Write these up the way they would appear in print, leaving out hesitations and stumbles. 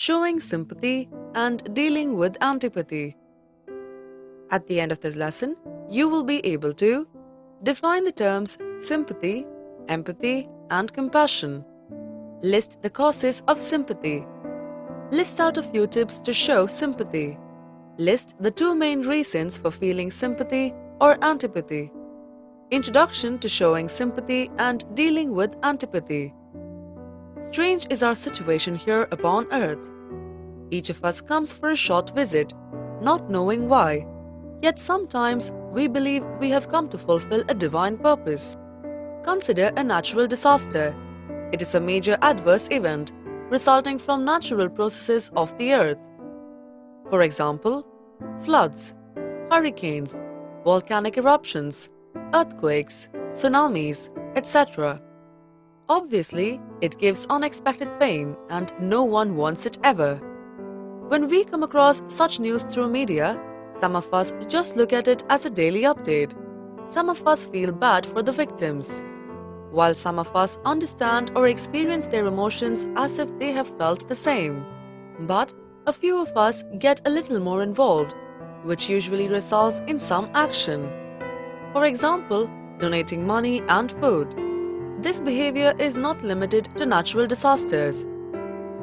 Showing Sympathy and Dealing with Antipathy. At the end of this lesson, you will be able to define the terms sympathy, empathy, and compassion. List the causes of sympathy. List out a few tips to show sympathy. List the two main reasons for feeling sympathy or antipathy. Introduction to showing sympathy and dealing with antipathy. Strange is our situation here upon earth. Each of us comes for a short visit, not knowing why. Yet sometimes we believe we have come to fulfill a divine purpose. Consider a natural disaster. It is a major adverse event resulting from natural processes of the earth. For example, floods, hurricanes, volcanic eruptions, earthquakes, tsunamis, etc. Obviously, it gives unexpected pain and no one wants it ever. When we come across such news through media, some of us just look at it as a daily update. Some of us feel bad for the victims, while some of us understand or experience their emotions as if they have felt the same. But a few of us get a little more involved, which usually results in some action. For example, donating money and food. This behavior is not limited to natural disasters.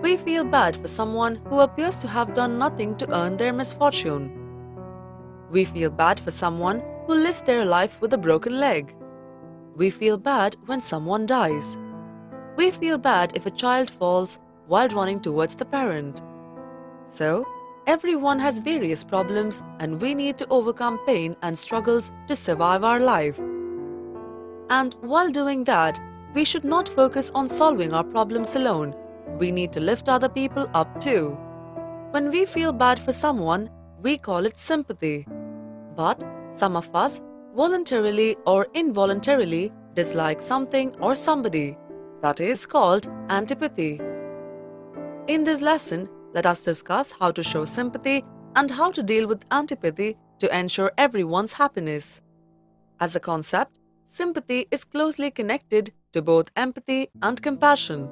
We feel bad for someone who appears to have done nothing to earn their misfortune. We feel bad for someone who lives their life with a broken leg. We feel bad when someone dies. We feel bad if a child falls while running towards the parent. So, everyone has various problems and we need to overcome pain and struggles to survive our life. And while doing that, we should not focus on solving our problems alone. We need to lift other people up too. When we feel bad for someone, we call it sympathy. But some of us voluntarily or involuntarily dislike something or somebody. That is called antipathy. In this lesson, let us discuss how to show sympathy and how to deal with antipathy to ensure everyone's happiness. As a concept, sympathy is closely connected to both empathy and compassion.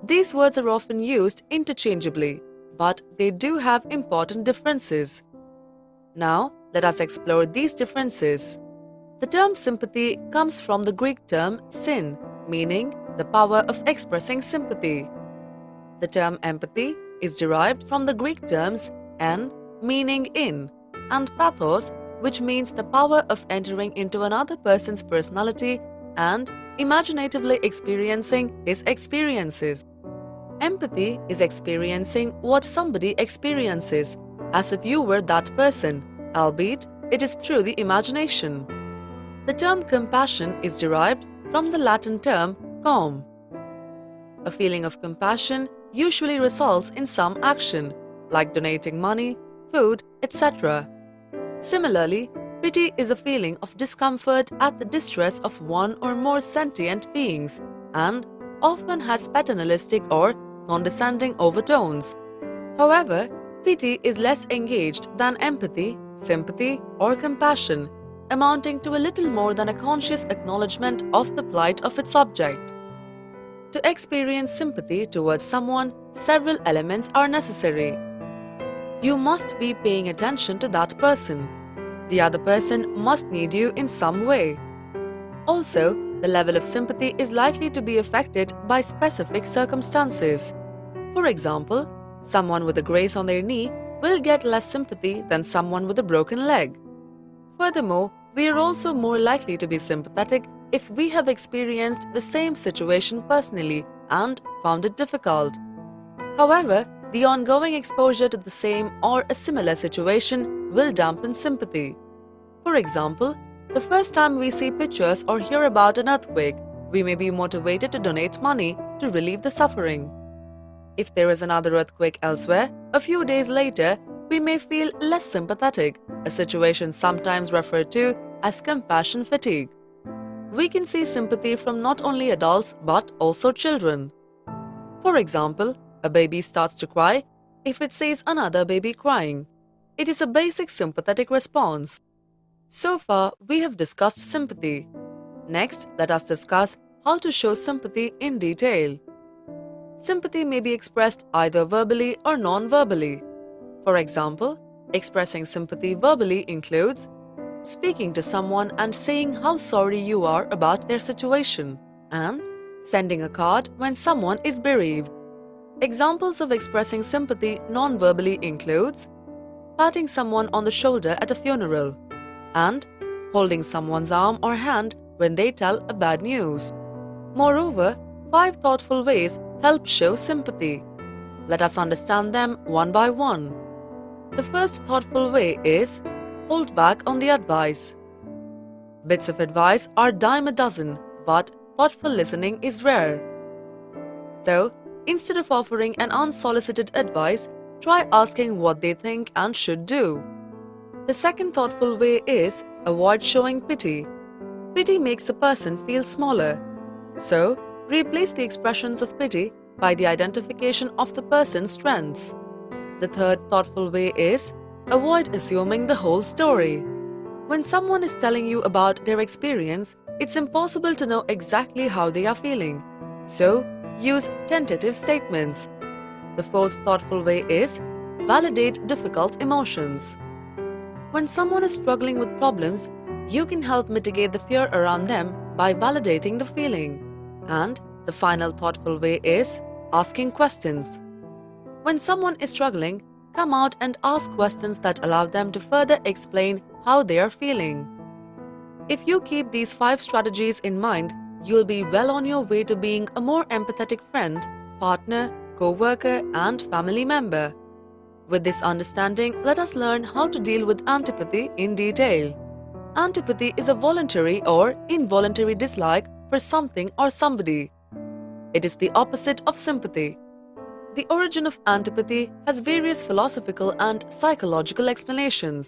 These words are often used interchangeably, but they do have important differences. Now, let us explore these differences. The term sympathy comes from the Greek term syn, meaning the power of expressing sympathy. The term empathy is derived from the Greek terms en, meaning in, and pathos, which means the power of entering into another person's personality and imaginatively experiencing his experiences. Empathy is experiencing what somebody experiences, as if you were that person, albeit it is through the imagination. The term compassion is derived from the Latin term com. A feeling of compassion usually results in some action, like donating money, food, etc. Similarly, pity is a feeling of discomfort at the distress of one or more sentient beings and often has paternalistic or condescending overtones. However, pity is less engaged than empathy, sympathy, or compassion, amounting to a little more than a conscious acknowledgement of the plight of its object. To experience sympathy towards someone, several elements are necessary. You must be paying attention to that person. The other person must need you in some way. Also, the level of sympathy is likely to be affected by specific circumstances. For example, someone with a graze on their knee will get less sympathy than someone with a broken leg. Furthermore, we are also more likely to be sympathetic if we have experienced the same situation personally and found it difficult. However, the ongoing exposure to the same or a similar situation will dampen sympathy. For example, the first time we see pictures or hear about an earthquake, we may be motivated to donate money to relieve the suffering. If there is another earthquake elsewhere, a few days later, we may feel less sympathetic, a situation sometimes referred to as compassion fatigue. We can see sympathy from not only adults but also children. For example, a baby starts to cry if it sees another baby crying. It is a basic sympathetic response. So far, we have discussed sympathy. Next, let us discuss how to show sympathy in detail. Sympathy may be expressed either verbally or non-verbally. For example, expressing sympathy verbally includes speaking to someone and saying how sorry you are about their situation, and sending a card when someone is bereaved. Examples of expressing sympathy non-verbally includes patting someone on the shoulder at a funeral and holding someone's arm or hand when they tell a bad news. Moreover, 5 thoughtful ways help show sympathy. Let us understand them one by one. The first thoughtful way is hold back on the advice. Bits of advice are dime a dozen, but thoughtful listening is rare. So, instead of offering an unsolicited advice, try asking what they think and should do. The second thoughtful way is avoid showing pity. Pity makes a person feel smaller. So, replace the expressions of pity by the identification of the person's strengths. The third thoughtful way is avoid assuming the whole story. When someone is telling you about their experience, it's impossible to know exactly how they are feeling. So, use tentative statements. The fourth thoughtful way is validate difficult emotions. When someone is struggling with problems, you can help mitigate the fear around them by validating the feeling. And the final thoughtful way is asking questions. When someone is struggling, come out and ask questions that allow them to further explain how they are feeling. If you keep these 5 strategies in mind, you'll be well on your way to being a more empathetic friend, partner, co-worker, and family member. With this understanding, let us learn how to deal with antipathy in detail. Antipathy is a voluntary or involuntary dislike for something or somebody. It is the opposite of sympathy. The origin of antipathy has various philosophical and psychological explanations.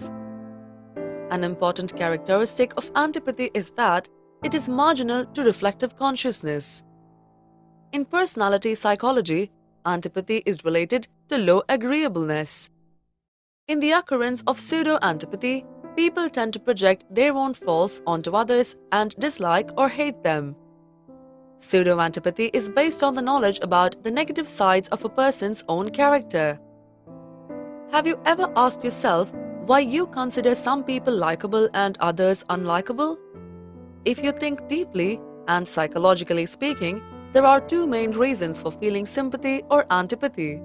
An important characteristic of antipathy is that it is marginal to reflective consciousness. In personality psychology, antipathy is related to low agreeableness. In the occurrence of pseudo-antipathy, people tend to project their own faults onto others and dislike or hate them. Pseudo-antipathy is based on the knowledge about the negative sides of a person's own character. Have you ever asked yourself why you consider some people likable and others unlikable? If you think deeply, and psychologically speaking, there are 2 main reasons for feeling sympathy or antipathy.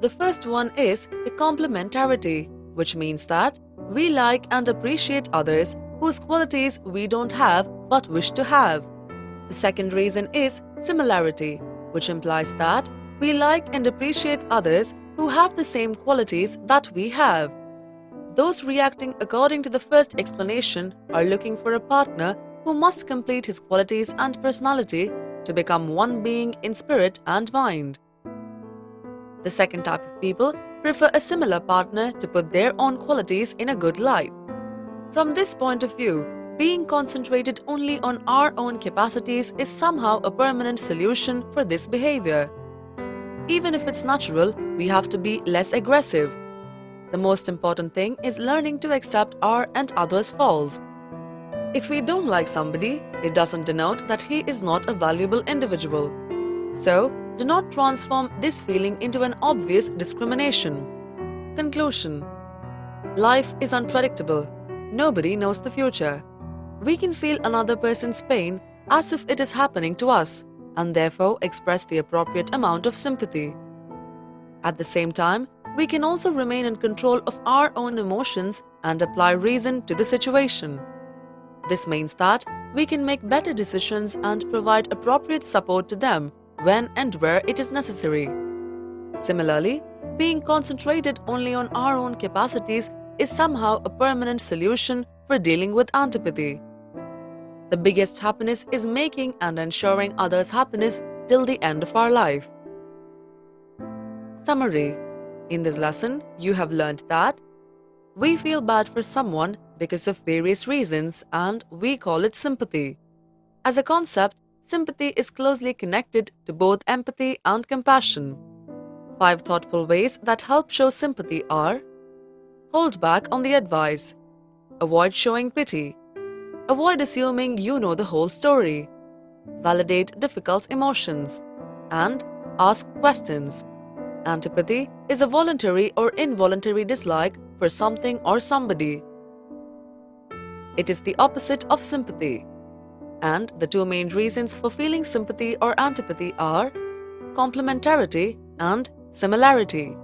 The first one is the complementarity, which means that we like and appreciate others whose qualities we don't have but wish to have. The second reason is similarity, which implies that we like and appreciate others who have the same qualities that we have. Those reacting according to the first explanation are looking for a partner who must complete his qualities and personality to become one being in spirit and mind. The second type of people prefer a similar partner to put their own qualities in a good light. From this point of view, being concentrated only on our own capacities is somehow a permanent solution for this behavior. Even if it's natural, we have to be less aggressive. The most important thing is learning to accept our and others' faults. If we don't like somebody, it doesn't denote that he is not a valuable individual. So, do not transform this feeling into an obvious discrimination. Conclusion: life is unpredictable. Nobody knows the future. We can feel another person's pain as if it is happening to us, and therefore express the appropriate amount of sympathy. At the same time, we can also remain in control of our own emotions and apply reason to the situation. This means that we can make better decisions and provide appropriate support to them when and where it is necessary. Similarly, being concentrated only on our own capacities is somehow a permanent solution for dealing with antipathy. The biggest happiness is making and ensuring others' happiness till the end of our life. Summary: in this lesson, you have learned that we feel bad for someone because of various reasons and we call it sympathy. As a concept, sympathy is closely connected to both empathy and compassion. 5 thoughtful ways that help show sympathy are: hold back on the advice, avoid showing pity, avoid assuming you know the whole story, validate difficult emotions, and ask questions. Antipathy is a voluntary or involuntary dislike for something or somebody. It is the opposite of sympathy. And the two main reasons for feeling sympathy or antipathy are complementarity and similarity.